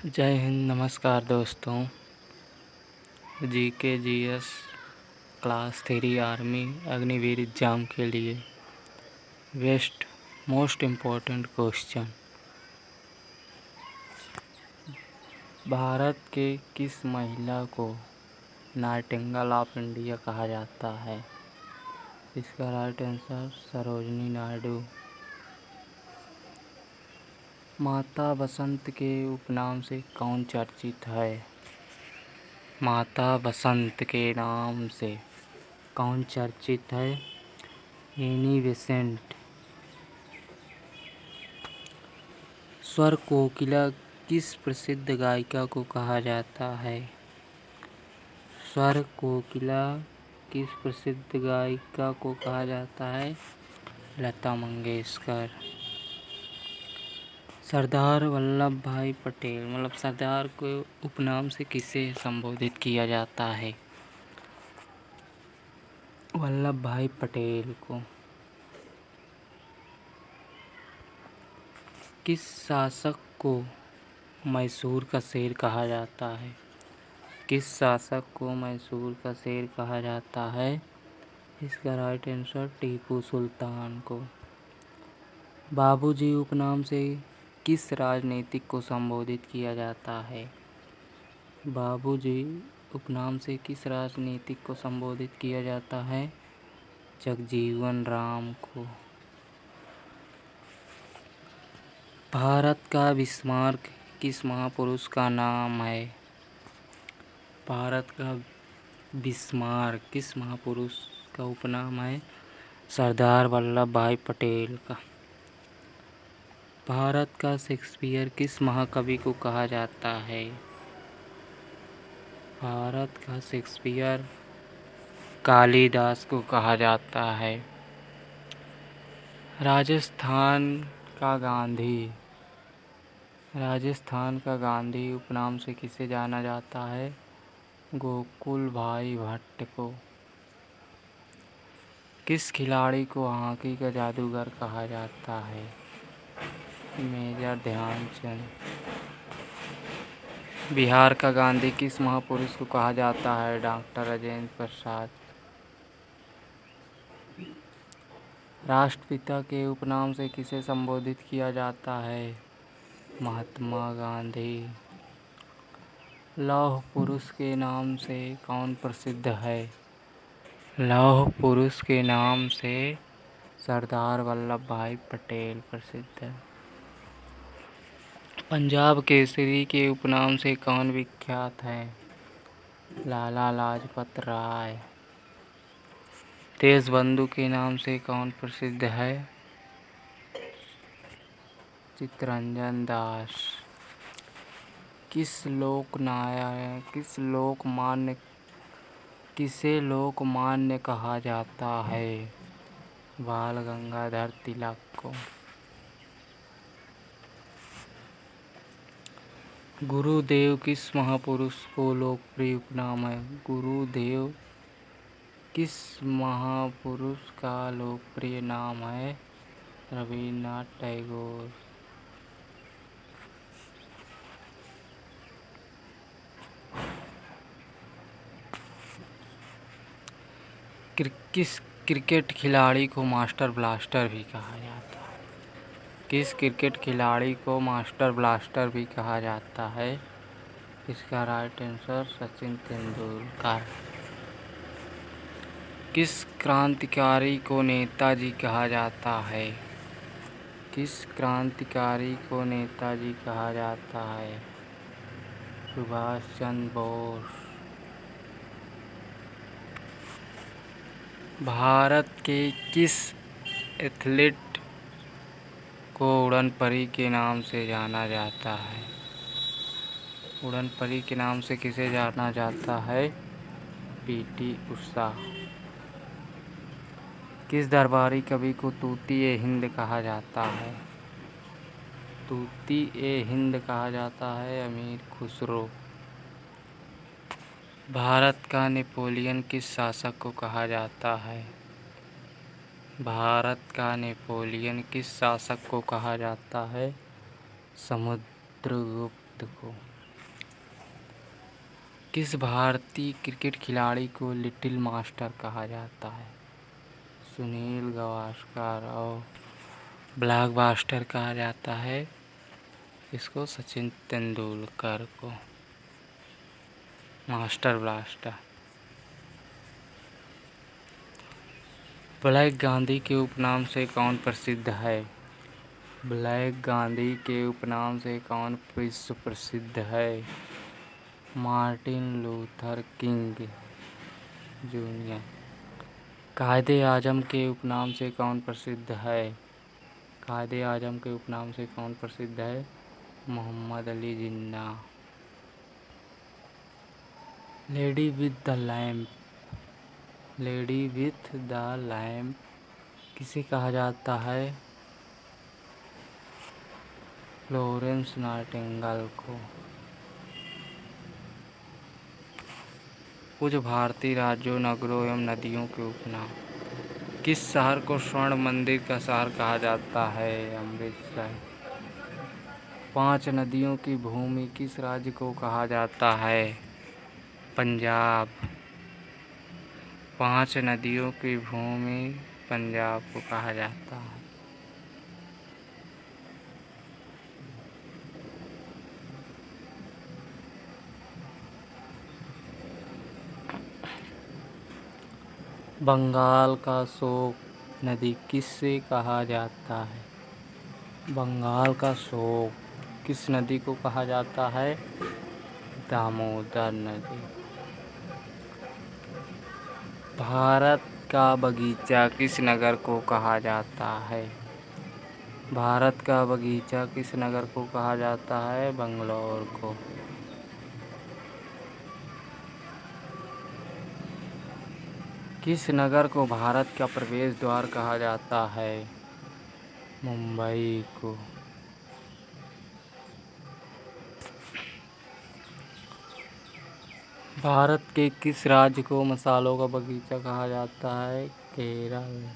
जय हिंद। नमस्कार दोस्तों। GK GS class 3 army Agniveer exam के लिए मोस्ट इम्पोर्टेंट क्वेश्चन। भारत के किस महिला को नाइटिंगेल ऑफ इंडिया कहा जाता है? इसका राइट आंसर सरोजिनी नायडू। माता बसंत के उपनाम से कौन चर्चित है? माता बसंत के नाम से कौन चर्चित है? Annie Besant. स्वर कोकिला किस प्रसिद्ध गायिका को कहा जाता है? स्वर कोकिला किस प्रसिद्ध गायिका को कहा जाता है? लता मंगेशकर। सरदार वल्लभ भाई पटेल सरदार को उपनाम से किसे संबोधित किया जाता है? वल्लभ भाई पटेल को। किस शासक को मैसूर का शेर कहा जाता है? किस शासक को मैसूर का शेर कहा जाता है? इसका राइट आंसर टीपू सुल्तान को। बाबूजी उपनाम से किस राजनीतिक को संबोधित किया जाता है? बाबूजी उपनाम से किस राजनीतिक को संबोधित किया जाता है? जगजीवन राम को। भारत का बिस्मार्क किस महापुरुष का नाम है? भारत का बिस्मार्क किस महापुरुष का उपनाम है? सरदार वल्लभ भाई पटेल का। भारत का शेक्सपियर किस महाकवि को कहा जाता है? भारत का शेक्सपियर कालिदास को कहा जाता है। राजस्थान का गांधी उपनाम से किसे जाना जाता है? गोकुल भाई भट्ट को। किस खिलाड़ी को हॉकी का जादूगर कहा जाता है? मेजर ध्यानचंद। बिहार का गांधी किस महापुरुष को कहा जाता है? डॉक्टर राजेंद्र प्रसाद। राष्ट्रपिता के उपनाम से किसे संबोधित किया जाता है? महात्मा गांधी। लौह पुरुष के नाम से कौन प्रसिद्ध है? लौह पुरुष के नाम से सरदार वल्लभ भाई पटेल प्रसिद्ध है। पंजाब केसरी के उपनाम से कौन विख्यात है? लाला लाजपत राय। देशबंधु के नाम से कौन प्रसिद्ध है? चित्तरंजन दास। किसे लोकमान्य कहा जाता है? बाल गंगाधर तिलक को। गुरुदेव किस महापुरुष को लोकप्रिय उपनाम है? गुरुदेव किस महापुरुष का लोकप्रिय नाम है? रविन्द्रनाथ टैगोर। किस क्रिकेट खिलाड़ी को मास्टर ब्लास्टर भी कहा जाता है? किस क्रिकेट खिलाड़ी को मास्टर ब्लास्टर भी कहा जाता है? इसका राइट आंसर सचिन तेंदुलकर। किस क्रांतिकारी को नेताजी कहा जाता है? किस क्रांतिकारी को नेताजी कहा जाता है? सुभाष चंद्र बोस। भारत के किस एथलीट को उड़न परी के नाम से जाना जाता है? उड़न परी के नाम से किसे जाना जाता है? पीटी उषा। किस दरबारी कवि को तूती ए हिंद कहा जाता है? तूती ए हिंद कहा जाता है अमीर खुसरो। भारत का नेपोलियन किस शासक को कहा जाता है? भारत का नेपोलियन किस शासक को कहा जाता है? समुद्रगुप्त को। किस भारतीय क्रिकेट खिलाड़ी को लिटिल मास्टर कहा जाता है? सुनील गावस्कर और ब्लॉकबस्टर कहा जाता है इसको सचिन तेंदुलकर को। Master blaster. ब्लैक गांधी के उपनाम से कौन प्रसिद्ध है? ब्लैक गांधी के उपनाम से कौन विश्व प्रसिद्ध है? Martin Luther king junior. कायदे आजम के उपनाम से कौन प्रसिद्ध है? कायदे आजम के उपनाम से कौन प्रसिद्ध है? Mohammad Ali Jinnah. Lady with the lamp. Lady with the lamp किसे कहा जाता है? फ्लोरेंस नाइटिंगेल को। कुछ भारतीय राज्यों, नगरों एवं नदियों के उपनाम। किस शहर को स्वर्ण मंदिर का शहर कहा जाता है? अमृतसर। 5 नदियों की भूमि किस राज्य को कहा जाता है? पंजाब। 5 नदियों की भूमि पंजाब को कहा जाता है। बंगाल का शोक नदी किससे कहा जाता है? बंगाल का शोक किस नदी को कहा जाता है? दामोदर नदी। भारत का बगीचा किस नगर को कहा जाता है? भारत का बगीचा किस नगर को कहा जाता है? बंगलौर को। किस नगर को भारत का प्रवेश द्वार कहा जाता है? मुंबई को। भारत के किस राज्य को मसालों का बगीचा कहा जाता है? केरल।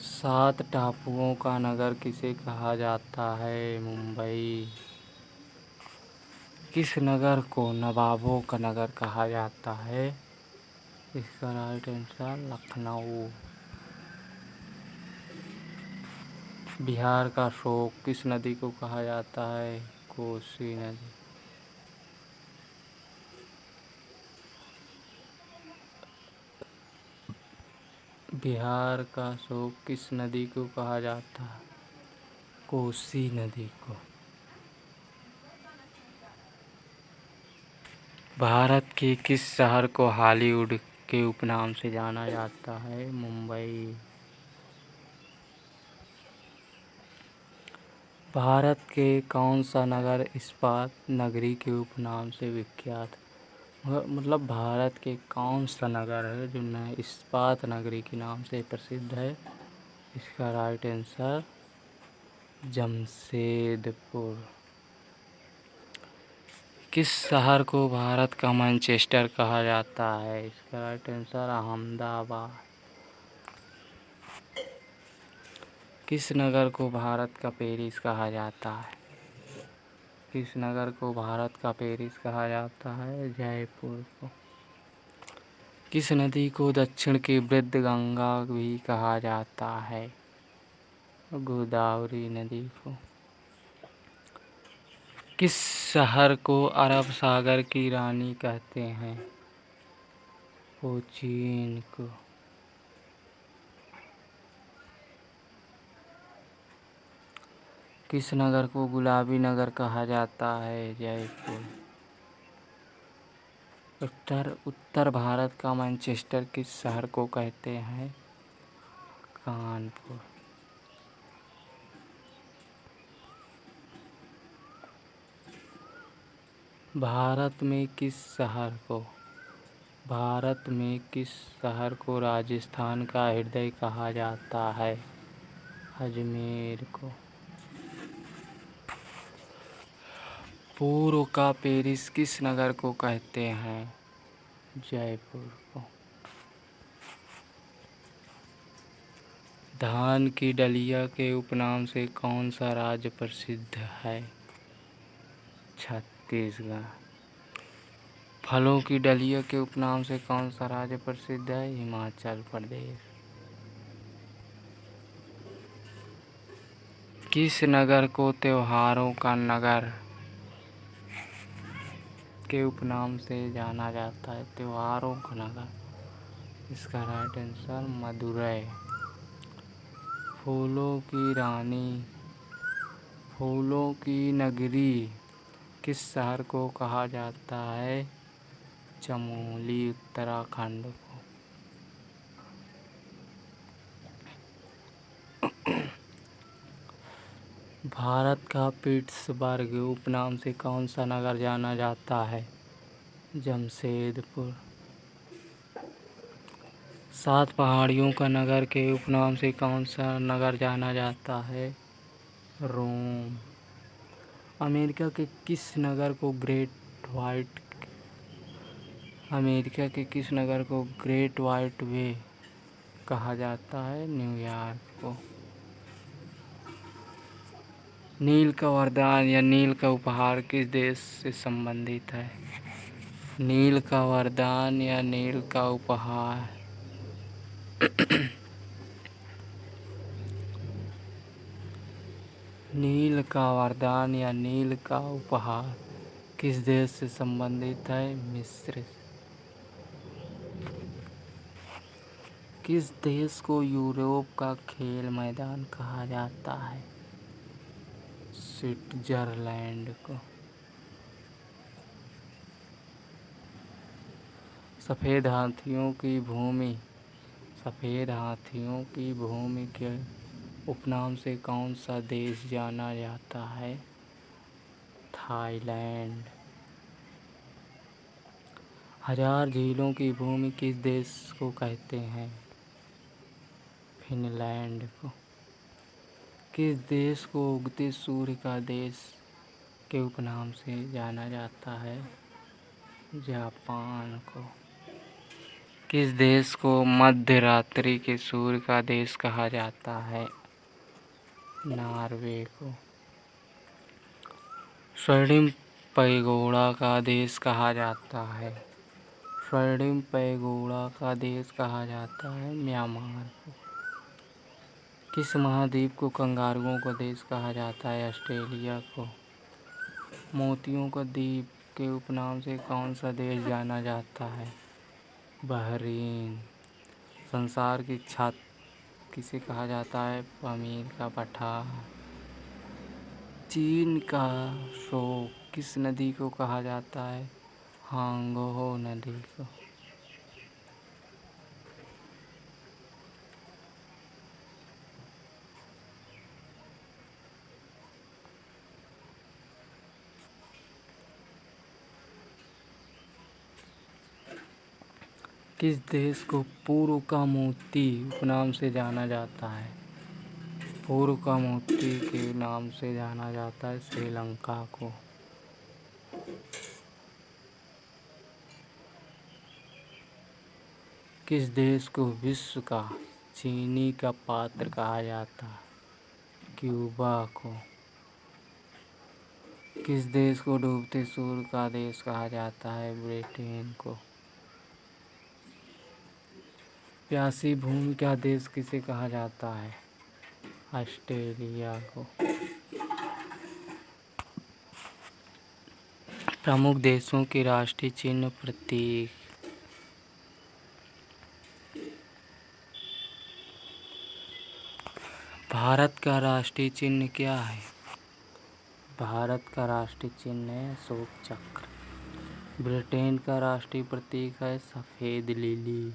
सात टापुओं का नगर किसे कहा जाता है? मुंबई। किस नगर को नवाबों का नगर कहा जाता है? इसका राइट आंसर लखनऊ। बिहार का शोक किस नदी को कहा जाता है? कोसी नदी। बिहार का शोक किस नदी को कहा जाता है? कोसी नदी को। भारत के किस शहर को हॉलीवुड के उपनाम से जाना जाता है? मुंबई। भारत के कौन सा नगर इस्पात नगरी के उपनाम से विख्यात? मतलब भारत के कौन सा नगर है जो इस्पात नगरी के नाम से प्रसिद्ध है? इसका राइट आंसर जमशेदपुर। किस शहर को भारत का मैनचेस्टर कहा जाता है? इसका राइट आंसर अहमदाबाद। किस नगर को भारत का पेरिस कहा जाता है? किस नगर को भारत का पेरिस कहा जाता है? जयपुर को। किस नदी को दक्षिण की वृद्ध गंगा भी कहा जाता है? गोदावरी नदी को। किस शहर को अरब सागर की रानी कहते हैं? कोचीन को। किस नगर को गुलाबी नगर कहा जाता है? जयपुर। उत्तर भारत का मैनचेस्टर किस शहर को कहते हैं? कानपुर। भारत में किस शहर को राजस्थान का हृदय कहा जाता है? अजमेर को। पूर्व का पेरिस किस नगर को कहते हैं? जयपुर को। धान की डलिया के उपनाम से कौन सा राज्य प्रसिद्ध है? छत्तीसगढ़। फलों की डलिया के उपनाम से कौन सा राज्य प्रसिद्ध है? हिमाचल प्रदेश। किस नगर को त्योहारों का नगर के उपनाम से जाना जाता है? त्योहारों का नगर। इसका राइट आंसर मदुरई। फूलों की रानी, फूलों की नगरी किस शहर को कहा जाता है? चमोली, उत्तराखंड को। भारत का पिट्सबर्ग उपनाम से कौन सा नगर जाना जाता है? जमशेदपुर। 7 पहाड़ियों का नगर के उपनाम से कौन सा नगर जाना जाता है? रोम। अमेरिका के किस नगर को ग्रेट व्हाइट वे कहा जाता है? न्यूयॉर्क को। नील का वरदान या नील का उपहार किस देश से संबंधित है? नील का वरदान या नील का उपहार नील का वरदान या नील का उपहार किस देश से संबंधित है? मिस्र। किस देश को यूरोप का खेल मैदान कहा जाता है? स्विट्जरलैंड को। सफ़ेद हाथियों की भूमि के उपनाम से कौन सा देश जाना जाता है? थाईलैंड। 1000 झीलों की भूमि किस देश को कहते हैं? फिनलैंड को। किस देश को उगते सूर्य का देश के उपनाम से जाना जाता है? जापान को। किस देश को मध्य रात्रि के सूर्य का देश कहा जाता है? नॉर्वे को। स्वर्णिम पैगोडा का देश कहा जाता है? स्वर्णिम पैगोडा का देश कहा जाता है म्यांमार को। किस महाद्वीप को कंगारुओं का देश कहा जाता है? ऑस्ट्रेलिया को। मोतियों का द्वीप के उपनाम से कौन सा देश जाना जाता है? बहरीन। संसार की छत किसे कहा जाता है? पमीर का पठार। चीन का शोक किस नदी को कहा जाता है? हांगहो नदी को। किस देश को पूर्व का मोती उपनाम से जाना जाता है? पूर्व का मोती के नाम से जाना जाता है श्रीलंका को। किस देश को विश्व का चीनी का पात्र कहा जाता है? क्यूबा को। किस देश को डूबते सूर्य का देश कहा जाता है? ब्रिटेन को। प्यासी भूमि का देश किसे कहा जाता है? ऑस्ट्रेलिया को। प्रमुख देशों के राष्ट्रीय चिन्ह प्रतीक। भारत का राष्ट्रीय चिन्ह क्या है? भारत का राष्ट्रीय चिन्ह है अशोक चक्र। ब्रिटेन का राष्ट्रीय प्रतीक है सफ़ेद लिली।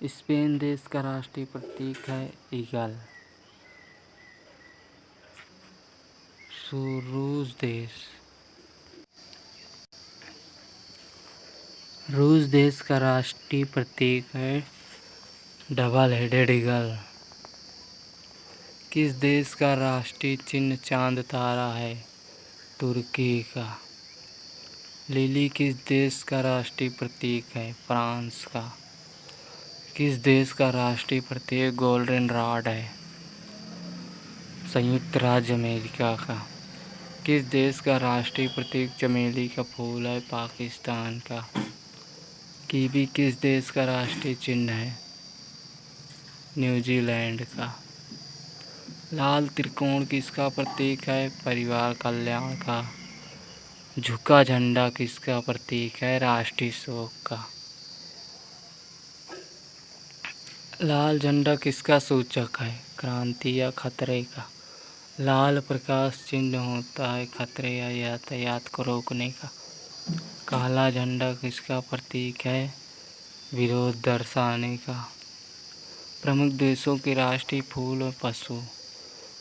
स्पेन देश का राष्ट्रीय प्रतीक है ईगल। रूस देश का राष्ट्रीय प्रतीक है डबल हेडेड ईगल। किस देश का राष्ट्रीय चिन्ह चांद तारा है? तुर्की का। लिली किस देश का राष्ट्रीय प्रतीक है? फ्रांस का। किस देश का राष्ट्रीय प्रतीक गोल्डन रॉड है? संयुक्त राज्य अमेरिका का। किस देश का राष्ट्रीय प्रतीक चमेली का फूल है? पाकिस्तान का। कीवी किस देश का राष्ट्रीय चिन्ह है? न्यूजीलैंड का। लाल त्रिकोण किसका प्रतीक है? परिवार कल्याण का। झुका झंडा किसका प्रतीक है? राष्ट्रीय शोक का। लाल झंडा किसका सूचक है? क्रांति या खतरे का। लाल प्रकाश चिन्ह होता है खतरे या यातायात को रोकने का। काला झंडा किसका प्रतीक है? विरोध दर्शाने का। प्रमुख देशों के राष्ट्रीय फूल और पशु।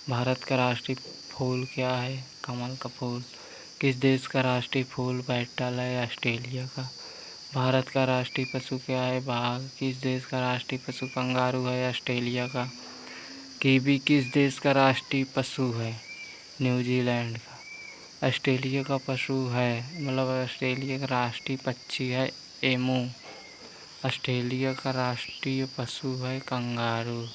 भारत का राष्ट्रीय फूल क्या है? कमल का फूल। किस देश का राष्ट्रीय फूल पेटल है? ऑस्ट्रेलिया का। भारत का राष्ट्रीय पशु क्या है? बाघ। किस देश का राष्ट्रीय पशु कंगारू है? ऑस्ट्रेलिया का। कीवी किस देश का राष्ट्रीय पशु है? न्यूजीलैंड का। ऑस्ट्रेलिया का पशु है ऑस्ट्रेलिया का राष्ट्रीय पक्षी है एमू। ऑस्ट्रेलिया का राष्ट्रीय पशु है कंगारू।